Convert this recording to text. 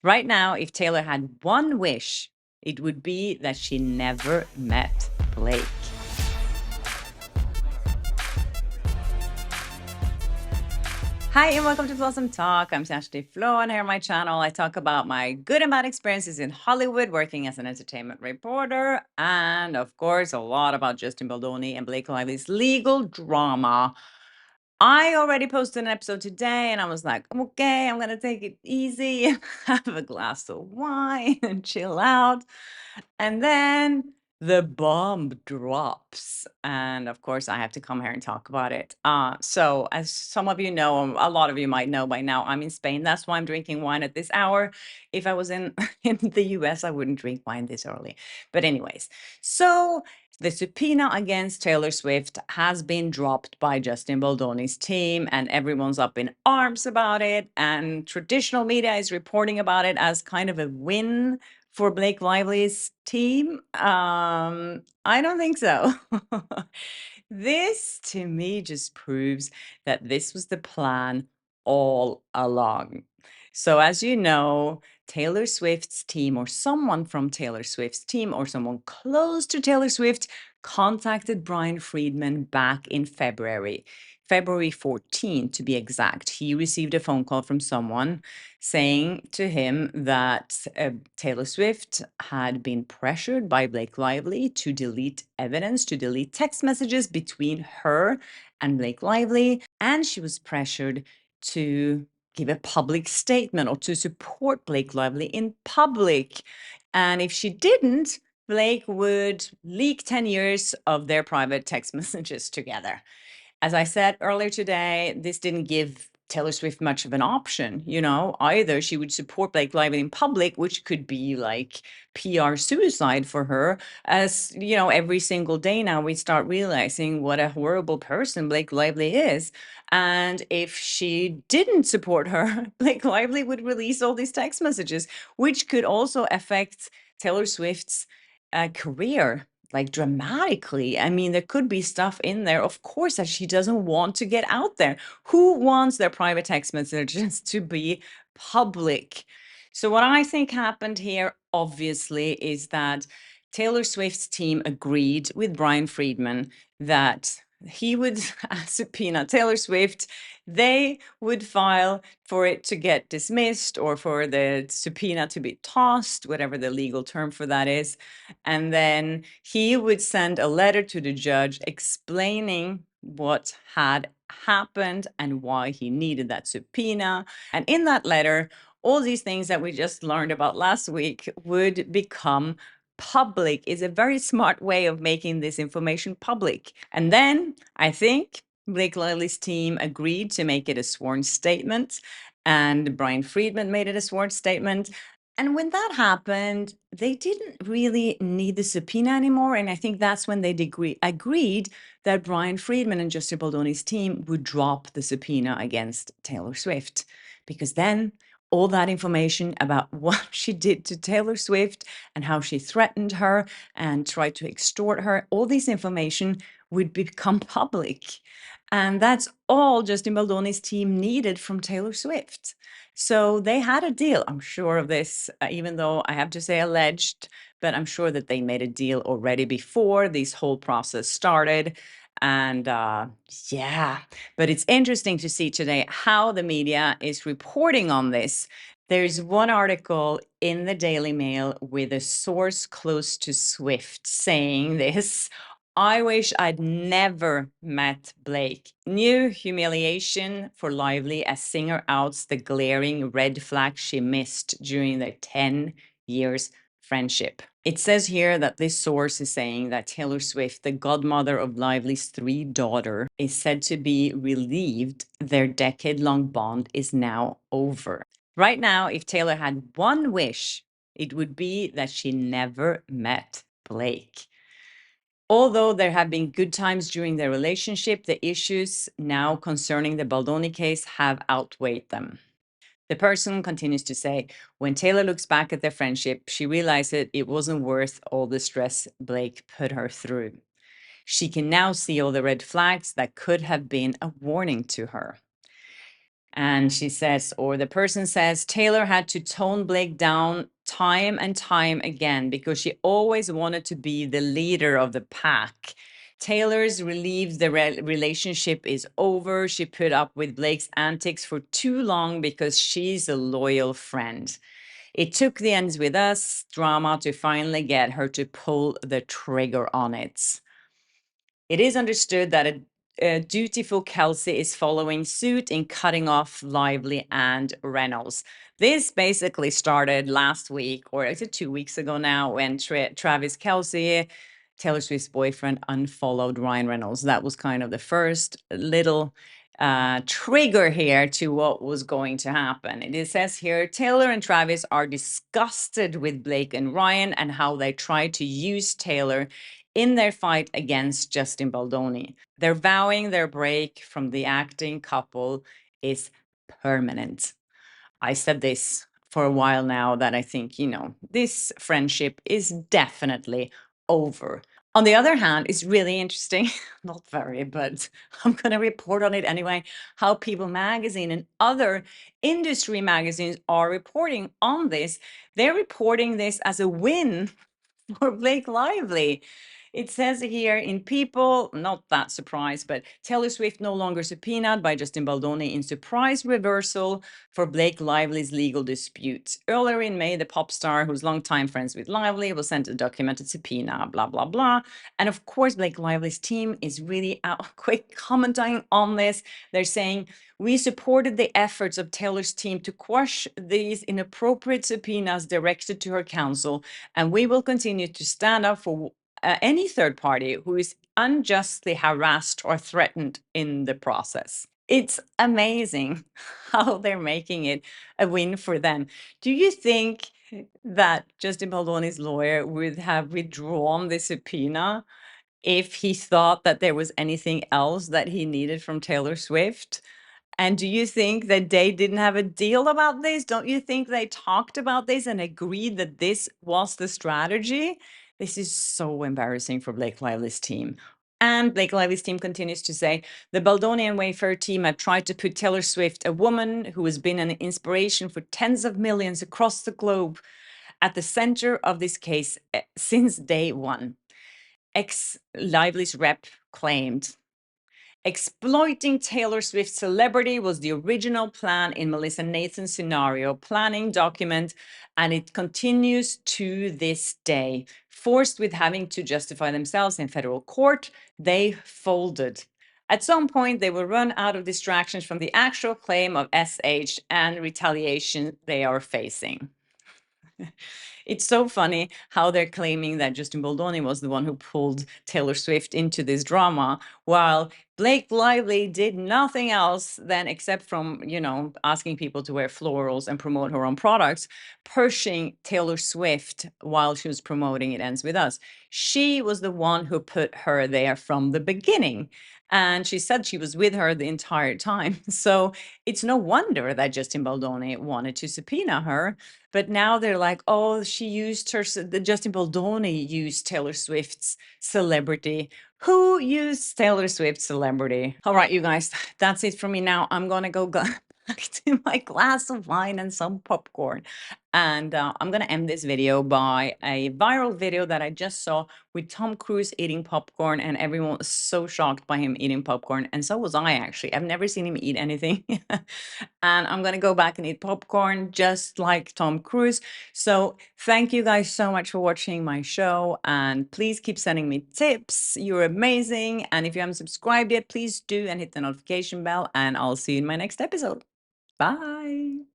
Right now, if Taylor had one wish, it would be that she never met Blake. Hi, and welcome to Blossom Talk. I'm Ashley Flo, and here on my channel, I talk about my good and bad experiences in Hollywood working as an entertainment reporter, and of course, a lot about Justin Baldoni and Blake Lively's legal drama. I already posted an episode today, and I was like, okay, I'm gonna take it easy, have a glass of wine, and chill out. And then the bomb drops. And of course, I have to come here and talk about it. So, as some of you know, a lot of you might know by now, I'm in Spain. That's why I'm drinking wine at this hour. If I was in, in the US, I wouldn't drink wine this early. But, anyways, so the subpoena against Taylor Swift has been dropped by Justin Baldoni's team, and everyone's up in arms about it. And traditional media is reporting about it as kind of a win for Blake Lively's team? I don't think so. This to me just proves that this was the plan all along. So, as you know, Taylor Swift's team, or someone from Taylor Swift's team, or someone close to Taylor Swift, contacted Brian Friedman back in February 14th to be exact. He received a phone call from someone saying to him that Taylor Swift had been pressured by Blake Lively to delete evidence, to delete text messages between her and Blake Lively, and she was pressured to give a public statement or to support Blake Lively in public. And if she didn't, Blake would leak 10 years of their private text messages together. As I said earlier today, this didn't give Taylor Swift much of an option, either she would support Blake Lively in public, which could be like PR suicide for her, as every single day now we start realizing what a horrible person Blake Lively is. And if she didn't support her, Blake Lively would release all these text messages, which could also affect Taylor Swift's career like dramatically. I mean, there could be stuff in there, of course, that she doesn't want to get out there. Who wants their private text messages to be public? So, what I think happened here, obviously, is that Taylor Swift's team agreed with Brian Friedman that he would subpoena Taylor Swift. They would file for it to get dismissed or for the subpoena to be tossed, whatever the legal term for that is. And then he would send a letter to the judge explaining what had happened and why he needed that subpoena. And in that letter, all these things that we just learned about last week would become public. Is a very smart way of making this information public. And then I think Blake Lively's team agreed to make it a sworn statement, and Brian Friedman made it a sworn statement. And when that happened, they didn't really need the subpoena anymore. And I think that's when they agreed that Brian Friedman and Justin Baldoni's team would drop the subpoena against Taylor Swift, because then all that information about what she did to Taylor Swift and how she threatened her and tried to extort her, all this information would become public. And that's all Justin Baldoni's team needed from Taylor Swift. So they had a deal. I'm sure of this, even though I have to say alleged, but I'm sure that they made a deal already before this whole process started. And yeah, but it's interesting to see today how the media is reporting on this. There's one article in the Daily Mail with a source close to Swift saying this: I wish I'd never met Blake. New humiliation for Lively as singer outs the glaring red flag she missed during their 10 years friendship. It says here that this source is saying that Taylor Swift, the godmother of Lively's 3 daughters, is said to be relieved their decade-long bond is now over. Right now, if Taylor had one wish, it would be that she never met Blake. Although there have been good times during their relationship, the issues now concerning the Baldoni case have outweighed them. The person continues to say, when Taylor looks back at their friendship, she realizes it wasn't worth all the stress Blake put her through. She can now see all the red flags that could have been a warning to her. And she says, or the person says, Taylor had to tone Blake down time and time again because she always wanted to be the leader of the pack. Taylor's relieved the relationship is over. She put up with Blake's antics for too long because she's a loyal friend. It took the ends with us drama to finally get her to pull the trigger on it. It is understood that a dutiful Kelsey is following suit in cutting off Lively and Reynolds. This basically started last week, or is it 2 weeks ago now, when Travis Kelsey, Taylor Swift's boyfriend, unfollowed Ryan Reynolds. That was kind of the first little trigger here to what was going to happen. It says here, Taylor and Travis are disgusted with Blake and Ryan and how they tried to use Taylor in their fight against Justin Baldoni. They're vowing their break from the acting couple is permanent. I said this for a while now that I think, this friendship is definitely over. On the other hand, it's really interesting, not very, but I'm going to report on it anyway, how People Magazine and other industry magazines are reporting on this. They're reporting this as a win for Blake Lively. It says here in People, not that surprised, but Taylor Swift no longer subpoenaed by Justin Baldoni in surprise reversal for Blake Lively's legal dispute. Earlier in May, the pop star, who's longtime friends with Lively, was sent a documented subpoena, blah, blah, blah. And of course, Blake Lively's team is really quick commenting on this. They're saying, we supported the efforts of Taylor's team to quash these inappropriate subpoenas directed to her counsel, and we will continue to stand up for any third party who is unjustly harassed or threatened in the process. It's amazing how they're making it a win for them. Do you think that Justin Baldoni's lawyer would have withdrawn the subpoena if he thought that there was anything else that he needed from Taylor Swift? And do you think that they didn't have a deal about this? Don't you think they talked about this and agreed that this was the strategy? This is so embarrassing for Blake Lively's team. And Blake Lively's team continues to say, the Baldoni and Wayfair team have tried to put Taylor Swift, a woman who has been an inspiration for tens of millions across the globe, at the center of this case since day one. Lively's rep claimed, exploiting Taylor Swift's celebrity was the original plan in Melissa Nathan's scenario planning document, and it continues to this day. Forced with having to justify themselves in federal court, they folded. At some point, they will run out of distractions from the actual claim of SH and retaliation they are facing. It's so funny how they're claiming that Justin Baldoni was the one who pulled Taylor Swift into this drama, while Blake Lively did nothing else than, except from, asking people to wear florals and promote her own products, pushing Taylor Swift while she was promoting It Ends With Us. She was the one who put her there from the beginning. And she said she was with her the entire time. So it's no wonder that Justin Baldoni wanted to subpoena her. But now they're like, oh, she used the Justin Baldoni used Taylor Swift's celebrity. Who used Taylor Swift's celebrity? All right, you guys, that's it for me now. I'm going to go back to my glass of wine and some popcorn. And I'm going to end this video by a viral video that I just saw with Tom Cruise eating popcorn, and everyone was so shocked by him eating popcorn. And so was I, actually. I've never seen him eat anything. And I'm going to go back and eat popcorn just like Tom Cruise. So thank you guys so much for watching my show. And please keep sending me tips. You're amazing. And if you haven't subscribed yet, please do, and hit the notification bell. And I'll see you in my next episode. Bye.